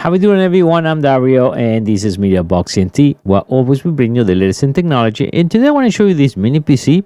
How we doing, everyone? I'm Dario, and this is Mediaboxent. Well, always we bring you the latest in technology. And today I want to show you this mini PC.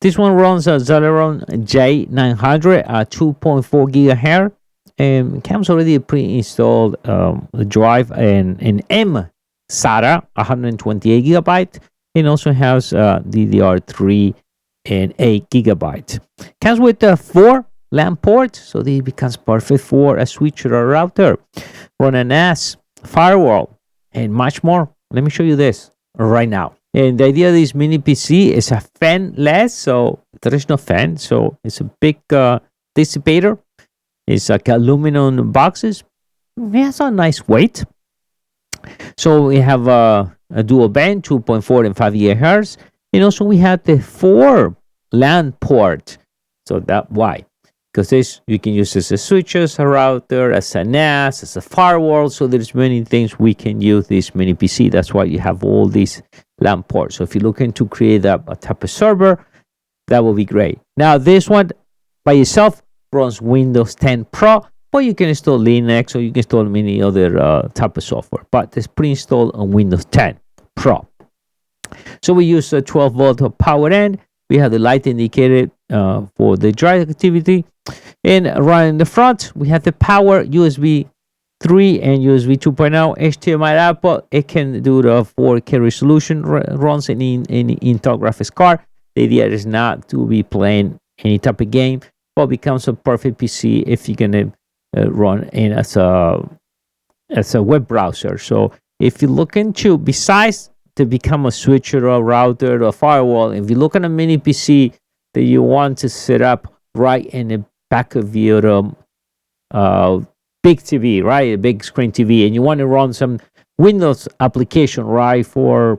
This one runs a Celeron J1900 at 2.4 GHz, and comes already pre-installed drive and an MSATA 128 gigabyte, and also has DDR3 and 8 gigabyte. Comes with 4 LAN ports, so this becomes perfect for a switcher or router. Run an NAS, Firewall, and much more. Let me show you this right now. And the idea of this mini PC is a fanless, so there is no fan, so it's a big dissipator. It's like aluminum boxes. It has a nice weight. So we have a dual band, 2.4 and 5 GHz, and also we have the 4 LAN port. So that why? Because this you can use as a switcher, as a router, as a NAS, as a firewall. So there's many things we can use this mini PC. That's why you have all these LAN ports. So if you're looking to create a type of server, that will be great. Now this one by itself runs Windows 10 Pro, but you can install Linux or you can install many other type of software. But it's pre-installed on Windows 10 Pro. So we use a 12-volt power end. We have the light indicated for the drive activity. And right in the front, we have the power USB 3 and USB 2.0 HDMI output. It can do the 4K resolution, runs in Intel graphics card. The idea is not to be playing any type of game, but becomes a perfect PC if you're gonna run in as a web browser. So if you look into, besides to become a switcher or a router or a firewall, if you look at a mini PC that you want to set up right in the back of your big TV, right, a big screen TV, and you want to run some Windows application, right, for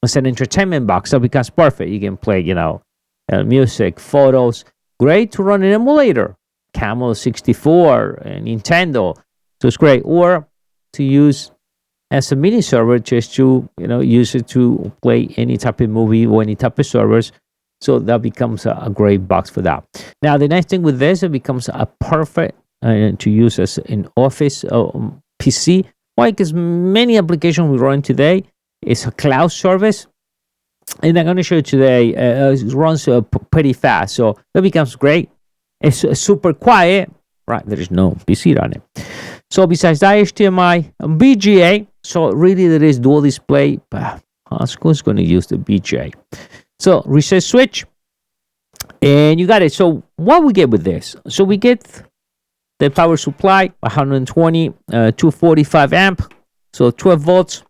as an entertainment box, that becomes perfect. You can play, music, photos. Great to run an emulator, Camel 64, Nintendo. So it's great. Or to use as a mini server, just to use it to play any type of movie or any type of servers. So that becomes a great box for that. Now the nice thing with this, it becomes a perfect to use as an office PC. Why? Because many applications we run today is a cloud service, and I'm going to show you today. It runs pretty fast, so that becomes great. It's super quiet, right? There is no PC on it. So besides that, HDMI, BGA. So really, there is dual display. But I was going to use the BGA. So reset switch, and you got it. So what we get with this? So we get the power supply, 120, 245 amp, so 12 volts.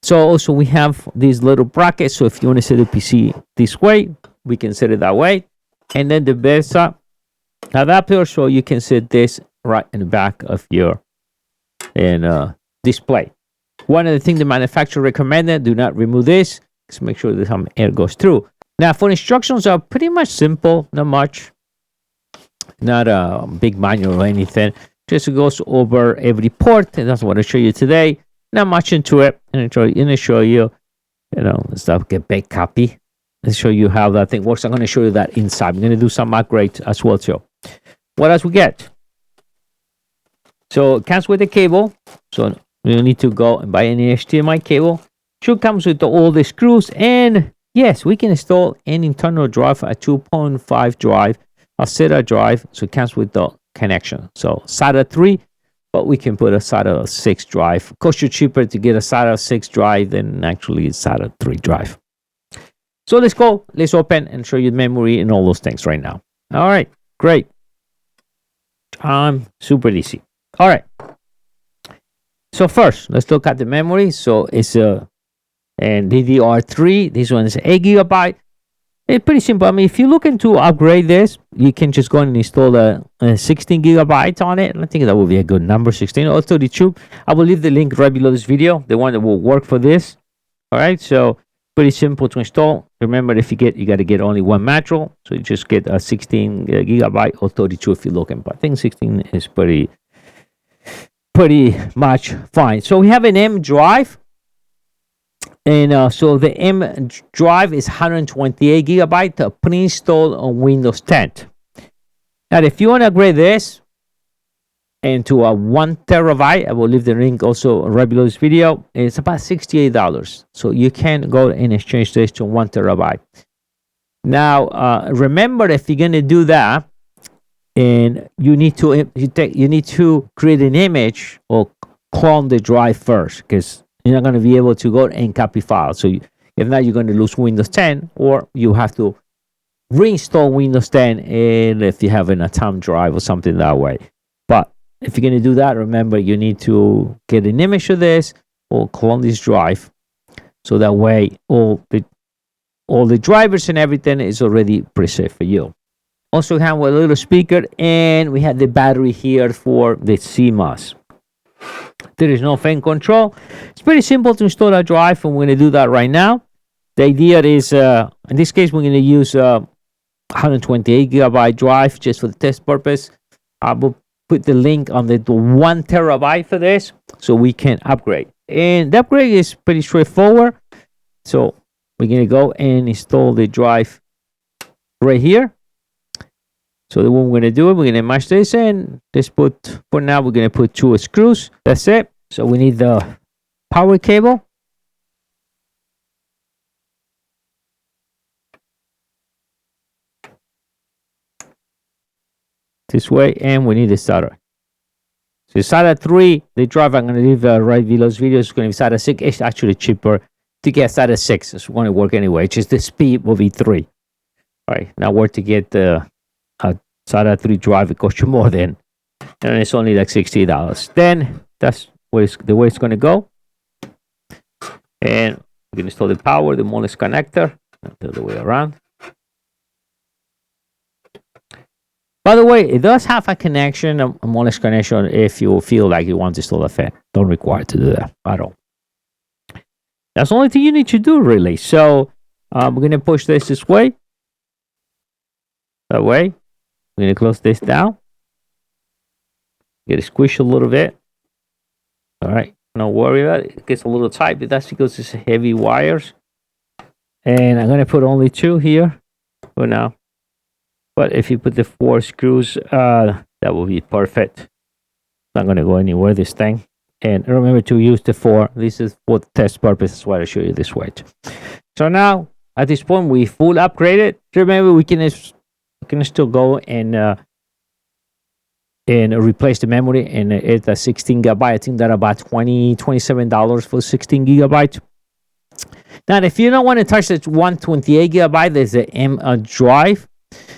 So also we have these little brackets. So if you want to set the PC this way, we can set it that way. And then the Versa adapter, so you can set this right in the back of your display. One of the things the manufacturer recommended: do not remove this. Just make sure that some air goes through. Now, for instructions are pretty much simple, not much, not a big manual or anything. Just goes over every port, and that's what I show you today. Not much into it, and I show you, let's not get big copy. Let's show you how that thing works. I'm going to show you that inside. I'm going to do some upgrades as well too. What else we get? So it comes with a cable, so you don't need to go and buy any HDMI cable. Should comes with all the screws, and yes, we can install an internal drive, a 2.5 drive, a SATA drive. So it comes with the connection. So SATA 3, but we can put a SATA 6 drive. Costs you cheaper to get a SATA 6 drive than actually a SATA 3 drive. So let's go. Let's open and show you the memory and all those things right now. All right, great. Super easy. All right. So first, let's look at the memory. So it's and DDR3, this one is 8 gigabyte. It's pretty simple. I mean, if you're looking to upgrade this, you can just go and install a 16 gigabytes on it. I think that would be a good number, 16 or 32. I will leave the link right below this video, the one that will work for this. All right, so pretty simple to install. Remember, if you got to get only one module, so you just get a 16 gigabyte or 32 if you're looking. But I think 16 is pretty much fine. So we have an M drive. And so the M drive is 128 gigabyte pre-installed on Windows 10. Now, if you want to upgrade this, into a 1 terabyte. I will leave the link also right below this video. It's about $68. So you can go and exchange this to 1 terabyte. Now, remember, if you're going to do that, and you need to create an image or clone the drive first, because you're not going to be able to go and copy files. So if not, you're going to lose Windows 10, or you have to reinstall Windows 10 and if you have an thumb drive or something that way. But if you're going to do that, remember, you need to get an image of this or clone this drive, so that way all the drivers and everything is already preset for you. Also have a little speaker, and we have the battery here for the CMOS. There is no fan control. It's pretty simple to install a drive, and we're going to do that right now. The idea is, in this case, we're going to use a 128 gigabyte drive just for the test purpose. I will put the link on the 1 terabyte for this, so we can upgrade. And the upgrade is pretty straightforward. So we're going to go and install the drive right here. So the one we're going to do, we're going to match this in. For now, we're going to put 2 screws. That's it. So we need the power cable. This way, and we need the SATA. So SATA 3, the drive I'm going to leave right below this video is going to be SATA 6. It's actually cheaper to get SATA 6. It's going to work anyway. It's just the speed will be 3. All right, now where to get the SATA 3 drive? It costs you more than, and it's only like $60. Then that's the way it's going to go. And we're going to install the power, the MOLES connector, the other way around. By the way, it does have a connection, a MOLES connection, if you feel like you want to install a fan. Don't require to do that at all. That's the only thing you need to do, really. So we're going to push this way. That way. We're going to close this down. Get it squished a little bit. All right. Don't worry about it. It gets a little tight, but that's because it's heavy wires. And I'm going to put only 2 here for now. But if you put the 4 screws, that will be perfect. It's not going to go anywhere, this thing. And remember to use the 4. This is for test purposes. That's why I show you this way. So now, at this point, we full upgraded. Remember, we can still go and replace the memory, and it's a 16 gigabyte. I think that about $27 for 16 gigabytes. Now, if you don't want to touch that 128 gigabyte, there's the M drive.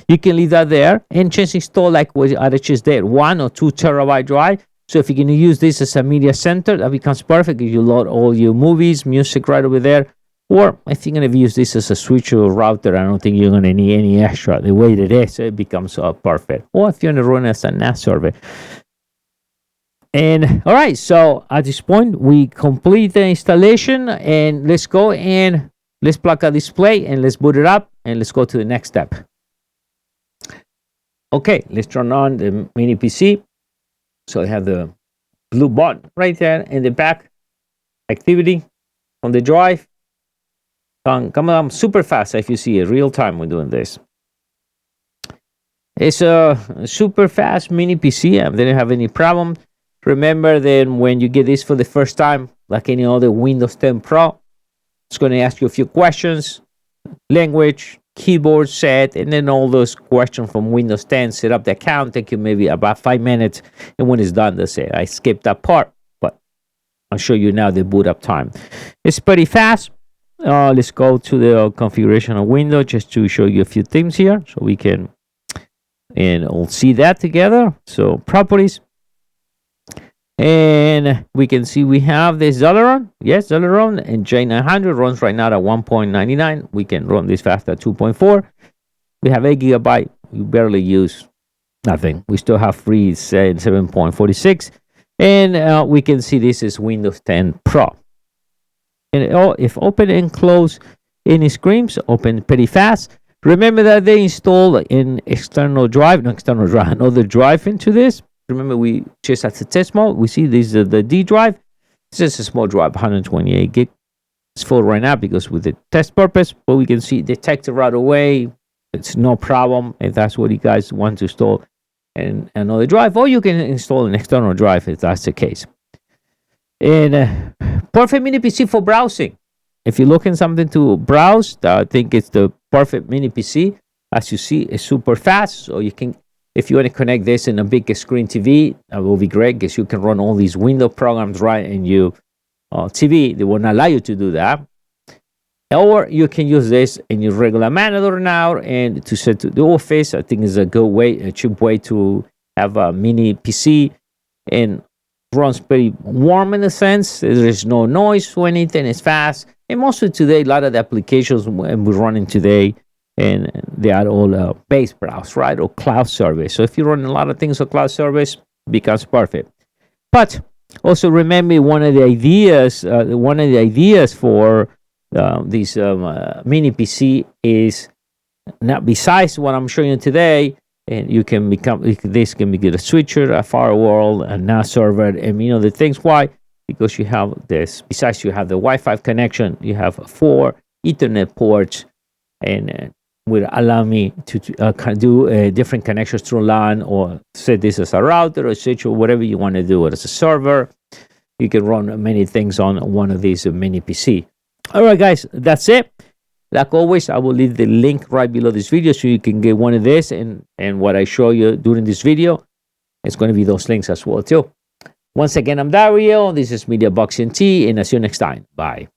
You can leave that there and just install like what I just did, 1 or 2 terabyte drive. So if you're going to use this as a media center, that becomes perfect. You load all your movies, music right over there. Or if you're going to use this as a switch or router, I don't think you're going to need any extra. The way it is, it becomes perfect. Or if you're going to run as a NAS server. And all right, so at this point, we complete the installation, and let's go and let's plug a display and let's boot it up, and let's go to the next step. Okay, let's turn on the mini PC. So I have the blue button right there in the back. Activity on the drive. Come on super fast if you see it real time when doing this. It's a super fast mini PC. I didn't have any problem. Remember that when you get this for the first time, like any other Windows 10 Pro, it's going to ask you a few questions, language, keyboard set, and then all those questions from Windows 10. Set up the account, take you maybe about 5 minutes, and when it's done, that's it. I skipped that part, but I'll show you now the boot up time. It's pretty fast. Let's go to the configuration of Windows just to show you a few things here, so we can and we'll see that together. So properties, and we can see we have the Celeron. Yes, Celeron and J1900 runs right now at 1.99. We can run this fast at 2.4. We have 8 gigabyte. We barely use nothing. We still have free 7.46, and we can see this is Windows 10 Pro. And if open and close any screens, open pretty fast. Remember that they install an another drive into this. Remember, we just at the test mode, we see this is the D drive. This is a small drive, 128 gig. It's full right now because with the test purpose, but we can see detect it right away. It's no problem if that's what you guys want to install and another drive, or you can install an external drive if that's the case. And perfect mini PC for browsing. If you're looking something to browse, I think it's the perfect mini PC. As you see, it's super fast, so you can, if you want to connect this in a big screen TV, that will be great because you can run all these Windows programs right in your TV. They will not allow you to do that. Or you can use this in your regular monitor now and to set to the office. I think is a good way, a cheap way to have a mini PC, and runs pretty warm in a sense. There is no noise or anything. It's fast. And mostly today, a lot of the applications we're running today, and they are all base browse, right, or cloud service. So if you run a lot of things on cloud service, it becomes perfect. But also remember, one of the ideas for this mini PC is, not besides what I'm showing you today, and you can become, this can be a switcher, a firewall, a NAS server, and the things. Why? Because you have this, besides you have the Wi-Fi connection, you have 4 Ethernet ports, and will allow me to do different connections through LAN, or set this as a router or switch or whatever you want to do it as a server. You can run many things on one of these mini PC. All right, guys, that's it. Like always, I will leave the link right below this video so you can get one of this, and what I show you during this video, it's going to be those links as well too. Once again, I'm Dario. This is Mediaboxent, and I'll see you next time. Bye.